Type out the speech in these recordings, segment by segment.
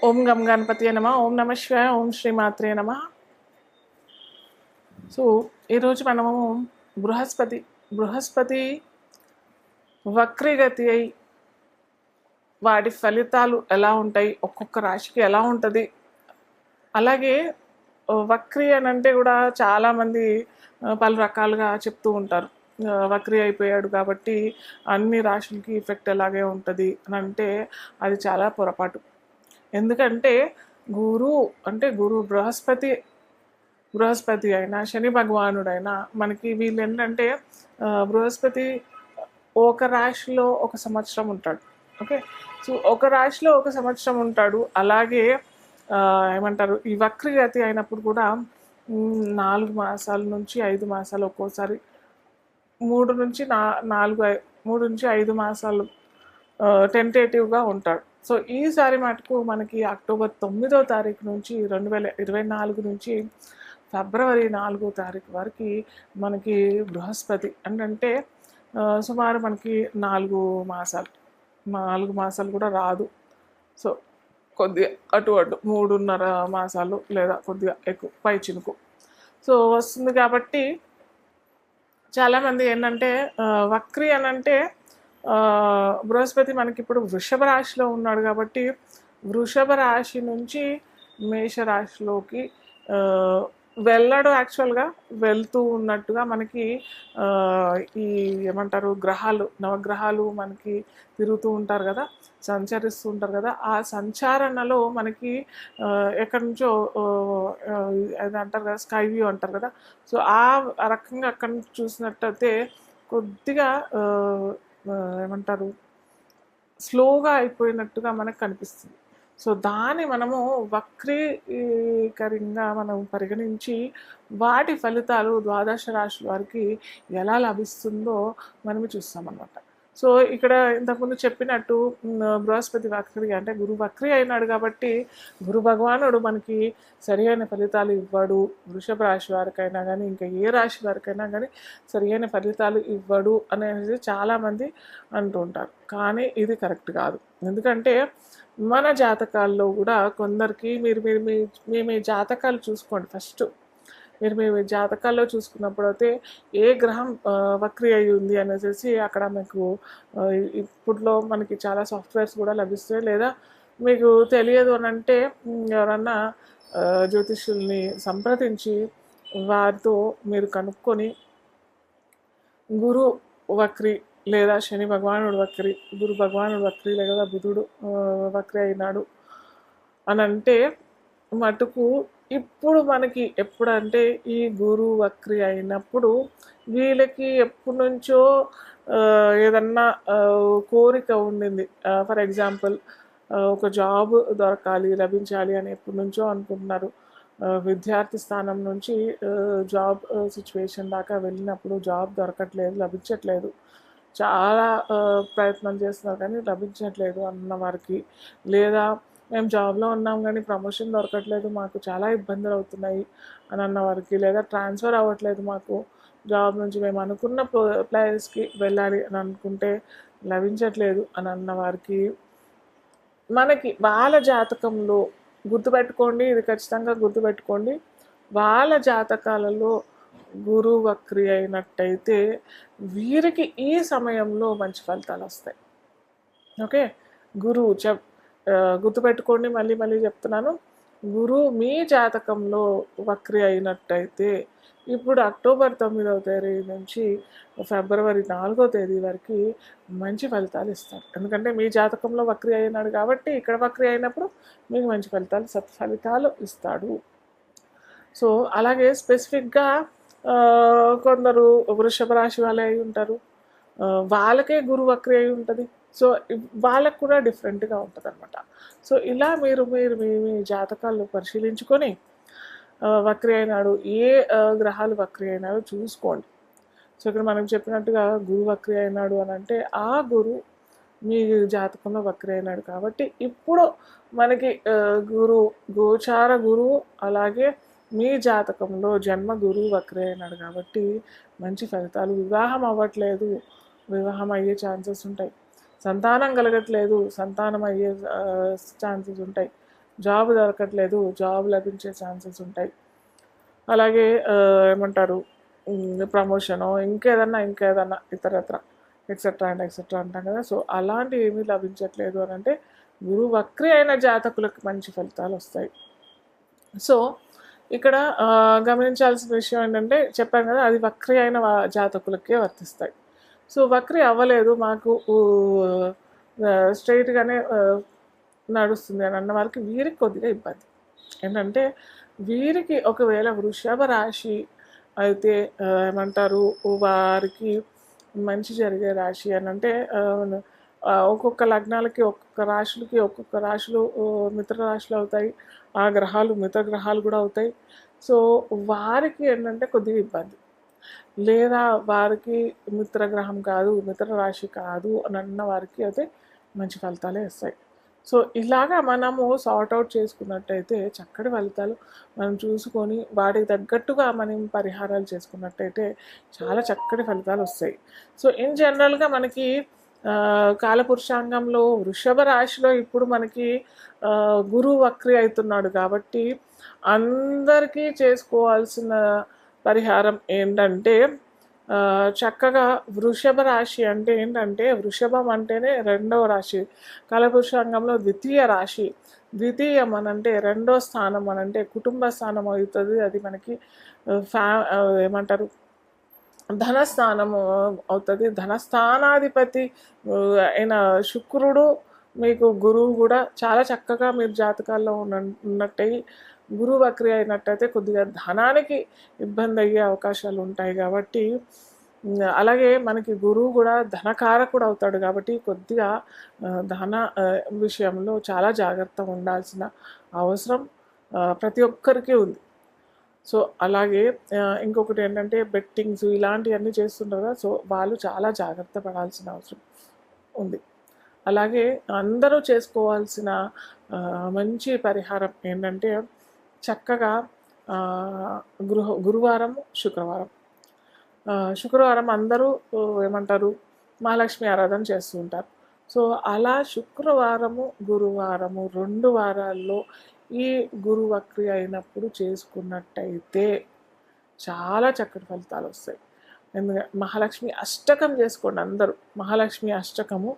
ఓం గం గణపతియే నమః. ఓం నమః శివాయ. ఓం శ్రీమాత్రే నమః. సో ఈరోజు మనము బృహస్పతి వక్రీగతి అయి వాటి ఫలితాలు ఎలా ఉంటాయి, ఒక్కొక్క రాశికి ఎలా ఉంటుంది, అలాగే వక్రీ అని అంటే కూడా చాలామంది పలు రకాలుగా చెప్తూ ఉంటారు. వక్రీ అయిపోయాడు కాబట్టి అన్ని రాశులకి ఎఫెక్ట్ ఎలాగే ఉంటుంది అని అంటే అది చాలా పొరపాటు. ఎందుకంటే గురు బృహస్పతి అయినా శని భగవానుడైనా మనకి వీళ్ళు ఏంటంటే బృహస్పతి ఒక రాశిలో ఒక సంవత్సరం ఉంటాడు. ఓకే, సో ఒక రాశిలో ఒక సంవత్సరం ఉంటాడు. అలాగే ఏమంటారు, ఈ వక్రగతి అయినప్పుడు కూడా 4 మాసాల నుంచి 5 మాసాలు, ఒక్కోసారి 3 నుంచి 5 మాసాలు టెంటేటివ్గా ఉంటాడు. సో ఈసారి మటుకు మనకి అక్టోబర్ 9వ తారీఖు నుంచి 2024 నుంచి ఫిబ్రవరి 4వ తారీఖు వరకు మనకి బృహస్పతి అంటే సుమారు మనకి 4 మాసాలు కూడా రాదు. సో కొద్దిగా అటు 3.5 మాసాలు లేదా కొద్దిగా ఎక్కువ పై చినుకు సో వస్తుంది. కాబట్టి చాలామంది ఏంటంటే వక్రీ అని అంటే బృహస్పతి మనకి ఇప్పుడు వృషభ రాశిలో ఉన్నాడు కాబట్టి వృషభ రాశి నుంచి మేషరాశిలోకి వెళ్ళడు. యాక్చువల్గా వెళ్తూ ఉన్నట్టుగా మనకి ఈ ఏమంటారు నవగ్రహాలు మనకి తిరుగుతూ ఉంటారు కదా, సంచరిస్తూ ఉంటారు కదా. ఆ సంచారణలో మనకి ఎక్కడి నుంచో అది అంటారు కదా, స్కై వ్యూ అంటారు కదా. సో ఆ రకంగా అక్కడి నుంచి చూసినట్టయితే కొద్దిగా ఏమంటారు, స్లోగా అయిపోయినట్టుగా మనకు కనిపిస్తుంది. సో దాన్ని మనము వక్రీకరంగా మనం పరిగణించి వాటి ఫలితాలు ద్వాదశ రాశుల వారికి ఎలా లభిస్తుందో మనము చూస్తామన్నమాట. సో ఇక్కడ ఇంతకుముందు చెప్పినట్టు బృహస్పతి వక్రీ అంటే గురు వక్రీ అయినాడు కాబట్టి గురు భగవానుడు మనకి సరి అయిన ఫలితాలు ఇవ్వడు. వృషభ రాశి వారికైనా కానీ ఇంకా ఏ రాశి వారికైనా కానీ సరి అయిన ఫలితాలు ఇవ్వడు అనేది చాలామంది అంటూ ఉంటారు. కానీ ఇది కరెక్ట్ కాదు. ఎందుకంటే మన జాతకాల్లో కూడా కొందరికి మీ జాతకాలు చూసుకోండి. ఫస్ట్ మీరు మీ జాతకాల్లో చూసుకున్నప్పుడు అయితే ఏ గ్రహం వక్రీ అయి ఉంది అనేసి అక్కడ మీకు ఇప్పుడులో మనకి చాలా సాఫ్ట్వేర్స్ కూడా లభిస్తాయి. లేదా మీకు తెలియదు అని అంటే ఎవరన్నా జ్యోతిష్యుల్ని సంప్రదించి వారితో మీరు కనుక్కొని గురు వక్రీ లేదా శని భగవానుడు వక్రీ, గురు భగవానుడు వక్రీ లేదా బుధుడు వక్రీ అయినాడు అని అంటే మటుకు ఇప్పుడు మనకి ఎప్పుడంటే ఈ గురు వక్రీ అయినప్పుడు వీళ్ళకి ఎప్పటి నుంచో ఏదన్నా కోరిక ఉండింది. ఫర్ ఎగ్జాంపుల్ ఒక జాబ్ లభించాలి అని ఎప్పటి నుంచో అనుకుంటున్నారు. విద్యార్థి స్థానం నుంచి జాబ్ సిచ్యువేషన్ దాకా వెళ్ళినప్పుడు జాబ్ లభించట్లేదు. చాలా ప్రయత్నం చేస్తున్నారు కానీ లభించట్లేదు అన్న వారికి, లేదా మేము జాబ్లో ఉన్నాం కానీ ప్రమోషన్ దొరకట్లేదు, మాకు చాలా ఇబ్బందులు అవుతున్నాయి అని అన్న వారికి, లేదా ట్రాన్స్ఫర్ అవ్వట్లేదు మాకు జాబ్ నుంచి, మేము అనుకున్న ప్లేస్కి వెళ్ళాలి అని అనుకుంటే లభించట్లేదు అని అన్న వారికి మనకి వాళ్ళ జాతకంలో గుర్తుపెట్టుకోండి, ఇది ఖచ్చితంగా గుర్తుపెట్టుకోండి, వాళ్ళ జాతకాలలో గురువు వక్రీ అయినట్టయితే వీరికి ఈ సమయంలో మంచి ఫలితాలు వస్తాయి. ఓకే, గురువు గుర్తుపెట్టుకోండి, మళ్ళీ చెప్తున్నాను. గురువు మీ జాతకంలో వక్రీ అయినట్టయితే ఇప్పుడు అక్టోబర్ 9వ తేదీ నుంచి ఫిబ్రవరి 4వ తేదీ వరకు మంచి ఫలితాలు ఇస్తారు. ఎందుకంటే మీ జాతకంలో వక్రీ అయినాడు కాబట్టి ఇక్కడ వక్రీ అయినప్పుడు మీకు మంచి సత్ఫలితాలు ఇస్తాడు. సో అలాగే స్పెసిఫిక్గా కొందరు వృషభ రాశి వాళ్ళే అయి ఉంటారు, వాళ్ళకే గురు వక్రీ అయి ఉంటుంది. సో వాళ్ళకు కూడా డిఫరెంట్గా ఉంటుంది అనమాట. సో ఇలా మీరు మీ జాతకాలు పరిశీలించుకొని వక్రీ అయినాడు, ఏ గ్రహాలు వక్రీ అయినాడో చూసుకోండి. సో ఇక్కడ మనం చెప్పినట్టుగా గురు వక్రీ అయినాడు అని అంటే ఆ గురు మీ జాతకంలో వక్రీ అయినాడు కాబట్టి ఇప్పుడు మనకి గోచార గురువు అలాగే మీ జాతకంలో జన్మ గురువు వక్రీ అయినాడు కాబట్టి మంచి ఫలితాలు. వివాహం అవ్వట్లేదు, వివాహం అయ్యే ఛాన్సెస్ ఉంటాయి. సంతానం కలగట్లేదు, సంతానం అయ్యే ఛాన్సెస్ ఉంటాయి. జాబ్ దొరకట్లేదు, జాబ్ లభించే ఛాన్సెస్ ఉంటాయి. అలాగే ఏమంటారు, ప్రమోషను, ఇంకేదన్నా ఇతరత్ర ఎక్సెట్రా అండ్ ఎక్సెట్రా అంటాం కదా. సో అలాంటివి ఏమీ లభించట్లేదు అని అంటే గురువు వక్రి అయిన జాతకులకు మంచి ఫలితాలు వస్తాయి. సో ఇక్కడ గమనించాల్సిన విషయం ఏంటంటే, చెప్పాను కదా, అది వక్రి అయిన జాతకులకే వర్తిస్తాయి. సో వక్రి అవ్వలేదు, మాకు స్ట్రైట్గానే నడుస్తుంది అని అన్న వాళ్ళకి వీరికి కొద్దిగా ఇబ్బంది ఏంటంటే, వీరికి ఒకవేళ వృషభ రాశి అయితే ఏమంటారు, వారికి మంచి జరిగే రాశి అని అంటే, ఒక్కొక్క లగ్నాలకి ఒక్కొక్క రాశులకి ఒక్కొక్క రాశులు మిత్ర రాశులు అవుతాయి, ఆ గ్రహాలు మిత్ర గ్రహాలు కూడా అవుతాయి. సో వారికి ఏంటంటే కొద్దిగా ఇబ్బంది, లేదా వారికి మిత్రగ్రహం కాదు, మిత్ర రాశి కాదు అని అన్న వారికి అయితే మంచి ఫలితాలే వస్తాయి. సో ఇలాగా మనము సార్ట్అవుట్ చేసుకున్నట్టయితే చక్కటి ఫలితాలు మనం చూసుకొని వాటికి తగ్గట్టుగా మనం పరిహారాలు చేసుకున్నట్టయితే చాలా చక్కటి ఫలితాలు వస్తాయి. సో ఇన్ జనరల్గా మనకి కాలపురుషాంగంలో వృషభ రాశిలో ఇప్పుడు మనకి గురువు వక్రి అవుతున్నాడు కాబట్టి అందరికీ చేసుకోవాల్సిన పరిహారం ఏంటంటే, చక్కగా వృషభ రాశి అంటే ఏంటంటే, వృషభం అంటేనే రెండవ రాశి, కాలపురుషాంగంలో ద్వితీయ రాశి. ద్వితీయం అనంటే రెండో స్థానం అనంటే కుటుంబ స్థానం అవుతుంది. అది మనకి ఏమంటారు, ధనస్థానము అవుతుంది. ధనస్థానాధిపతి అయిన శుక్రుడు మీకు గురువు కూడా చాలా చక్కగా మీరు జాతకాల్లో ఉన్నట్టయి గురువు వక్రి అయినట్టయితే కొద్దిగా ధనానికి ఇబ్బంది అయ్యే అవకాశాలు ఉంటాయి. కాబట్టి అలాగే మనకి గురువు కూడా ధనకారకుడు అవుతాడు కాబట్టి కొద్దిగా ధన విషయంలో చాలా జాగ్రత్తగా ఉండాల్సిన అవసరం ప్రతి ఒక్కరికి ఉంది. సో అలాగే ఇంకొకటి ఏంటంటే, బెట్టింగ్స్ ఇలాంటివన్నీ చేస్తుంటారు కదా, సో వాళ్ళు చాలా జాగ్రత్త పడాల్సిన అవసరం ఉంది. అలాగే అందరూ చేసుకోవాల్సిన మంచి పరిహారం ఏంటంటే, చక్కగా గురువారం శుక్రవారం అందరూ ఏమంటారు, మహాలక్ష్మి ఆరాధన చేస్తూ ఉంటారు. సో అలా శుక్రవారము గురువారము 2 వారాల్లో ఈ గురు వక్రి అయినప్పుడు చేసుకున్నట్టయితే చాలా చక్కటి ఫలితాలు వస్తాయి. ఎందుకంటే మహాలక్ష్మి అష్టకం చేసుకోండి అందరూ. మహాలక్ష్మి అష్టకము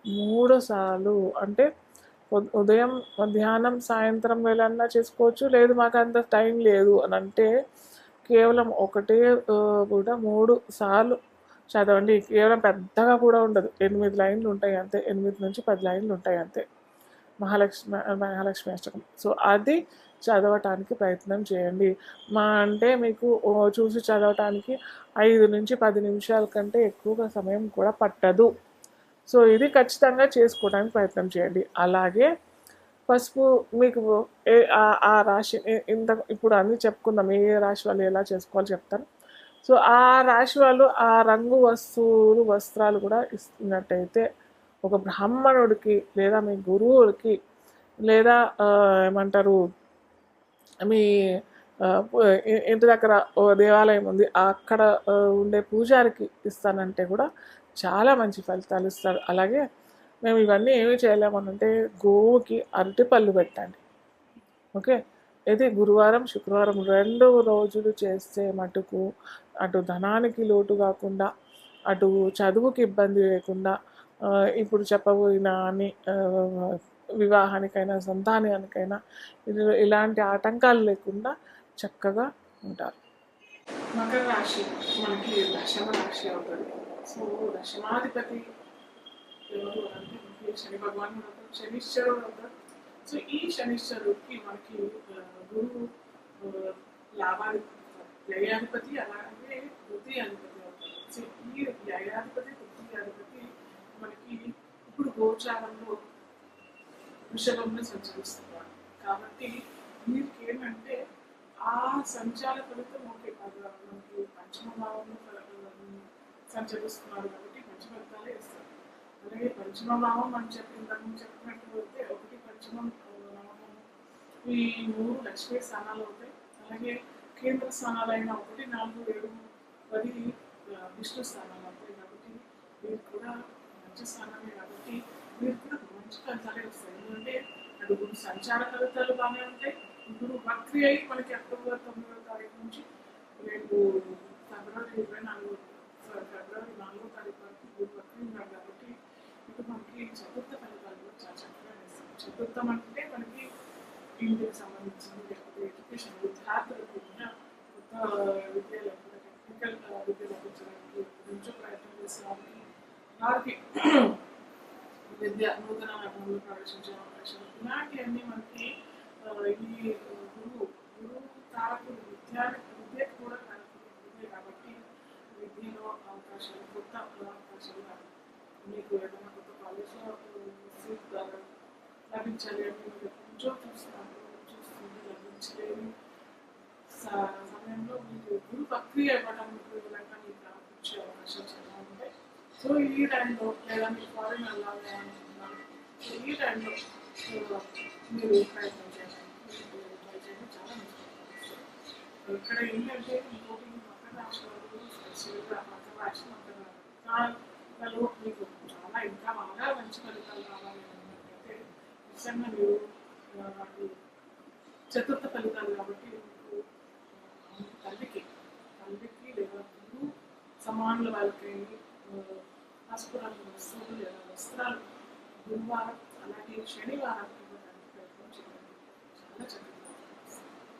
3 సార్లు అంటే ఉదయం, మధ్యాహ్నం, సాయంత్రం వేళన్నా చేసుకోవచ్చు. లేదు మాకు అంత టైం లేదు అని అంటే కేవలం ఒకటే కూడా 3 సార్లు చదవండి. కేవలం పెద్దగా కూడా ఉండదు, 8 లైన్లు ఉంటాయి అంతే, 8 నుంచి 10 లైన్లు ఉంటాయి అంతే మహాలక్ష్మి అష్టకం. సో అది చదవటానికి ప్రయత్నం చేయండి. అంటే మీకు చూసి చదవటానికి 5 నుంచి 10 నిమిషాల కంటే ఎక్కువగా సమయం కూడా పట్టదు. సో ఇది ఖచ్చితంగా చేసుకోవడానికి ప్రయత్నం చేయండి. అలాగే పసుపు మీకు ఆ రాశి ఇప్పుడు అన్నీ చెప్పుకుందాం, ఏ రాశి వాళ్ళు ఎలా చేసుకోవాలో చెప్తాను. సో ఆ రాశి వాళ్ళు ఆ రంగు వస్త్రాలు కూడా ఇస్తున్నట్టయితే ఒక బ్రాహ్మణుడికి లేదా మీ గురువులకి లేదా ఏమంటారు, మీ ఇంటి దగ్గర దేవాలయం ఉంది అక్కడ ఉండే పూజారికి ఇస్తానంటే కూడా చాలా మంచి ఫలితాలు ఇస్తారు. అలాగే మేము ఇవన్నీ ఏమీ చేయలేమనంటే గోవుకి అరటిపళ్ళు పెట్టండి. ఓకే, ఇది గురువారం శుక్రవారం 2 రోజులు చేస్తే మటుకు అటు ధనానికి లోటు కాకుండా, అటు చదువుకి ఇబ్బంది లేకుండా, ఇప్పుడు చెప్పబోయిన అన్ని వివాహానికైనా సంతానానికైనా ఇలాంటి ఆటంకాలు లేకుండా చక్కగా ఉంటారు. మకర రాశి మనకి దశమ రాశి అవుతుంది. సో దశమాధిపతి ఎవరు అంటే శని భగవాన్ అవుతారు, శనిశ్వరుడు అవుతారు. సో ఈ శనిశ్వరుడికి మనకి గురువు వ్యయాధిపతి అలాగే వృత్తియాధిపతి అవుతారు. సో ఈ వ్యయాధిపతి వృత్తియాధిపతి మనకి ఇప్పుడు గోచారంలో వృషభంలో సంచరిస్తున్నారు. కాబట్టి వీరికి ఏంటంటే ఆ సంచార ఫలితం ఓకే, మనకి పంచమ భావంలో సంచరిస్తున్నారు కాబట్టి మంచి ఫలితాలే ఇస్తారు. అలాగే పంచమ భావం అని చెప్పినట్టు అయితే 1 పంచమం నవమం ఈ 3 లక్ష్మీ స్థానాలు అవుతాయి. అలాగే కేంద్ర స్థానాలైన 1, 4, 7, 10 విష్ణు స్థానాలు అవుతాయి. కాబట్టి వీరు కూడా మంచి స్థానమే కాబట్టి వీరు కూడా మంచి ఫలితాలే వస్తాయి. ఎందుకంటే అటు గురు సంచార ఫలితాలు బాగానే ఉంటాయి. గురు వక్రి అయి మనకి అక్టోబర్ 9వ తారీఖు నుంచి రేపు ఫిబ్రవరి 4వ తారీఖు వరకు గురు వక్రి ఉన్నారు కాబట్టి ఇటు మనకి చతుర్థ ఫలితాలు కూడా చాలా చక్కగా వేస్తాం. చతుర్థం అంటే మనకి ఇంటికి సంబంధించింది, లేకపోతే ఎడ్యుకేషన్ విద్యార్థులకు ఉన్న కొత్త విద్య లేకపోతే టెక్నికల్ విద్య లభించడానికి ఎంతో ప్రయత్నం చేసే వారికి విద్య నూతన రంగంలో ప్రవేశించే అవకాశాలు ఇలాంటివన్నీ మనకి ఈ గురువు కారకుడు విద్యకు కూడా కారకుడు విద్య కాబట్టి విద్యలో అవకాశాలు కొత్త అవకాశాలు మీకు ఏదైనా కొత్త కాలేజ్లో సీట్ లభించాలి అని మీరు ఎప్పటి నుంచో చూస్తుంది లభించలేని సమయంలో మీకు గురు ప్రక్రియ ఇవ్వడానికి విధంగా మీకు వచ్చే అవకాశాలు చాలా ఉంటాయి. సో ఈ టైంలో లేదా మీరు ఫారిన్ వెళ్ళాలి అనుకుంటున్నాను, సో ఈ టైంలో మీరు ప్రయత్నం చేయాలి, ట్రై చేయడం చాలా మంచిది. ఇక్కడ ఏంటంటే ఇంకోటి మకర రాశి వాళ్ళు స్పెషల్గా మకర రాశి మకరలో మీకు చాలా ఇంకా బాగా మంచి ఫలితాలు రావాలి అన్నట్లయితే నిజంగా మీరు వాటి చతుర్థ ఫలితాలు కాబట్టి మీకు తల్లికి లేదా గురువు సమానుల వాళ్ళకి పసుపు రంగు వస్తువులు లేదా వస్త్రాలు గురువారం అలాగే శనివారం ఇవ్వడానికి ప్రయత్నం చేయండి. చాలా చక్కగా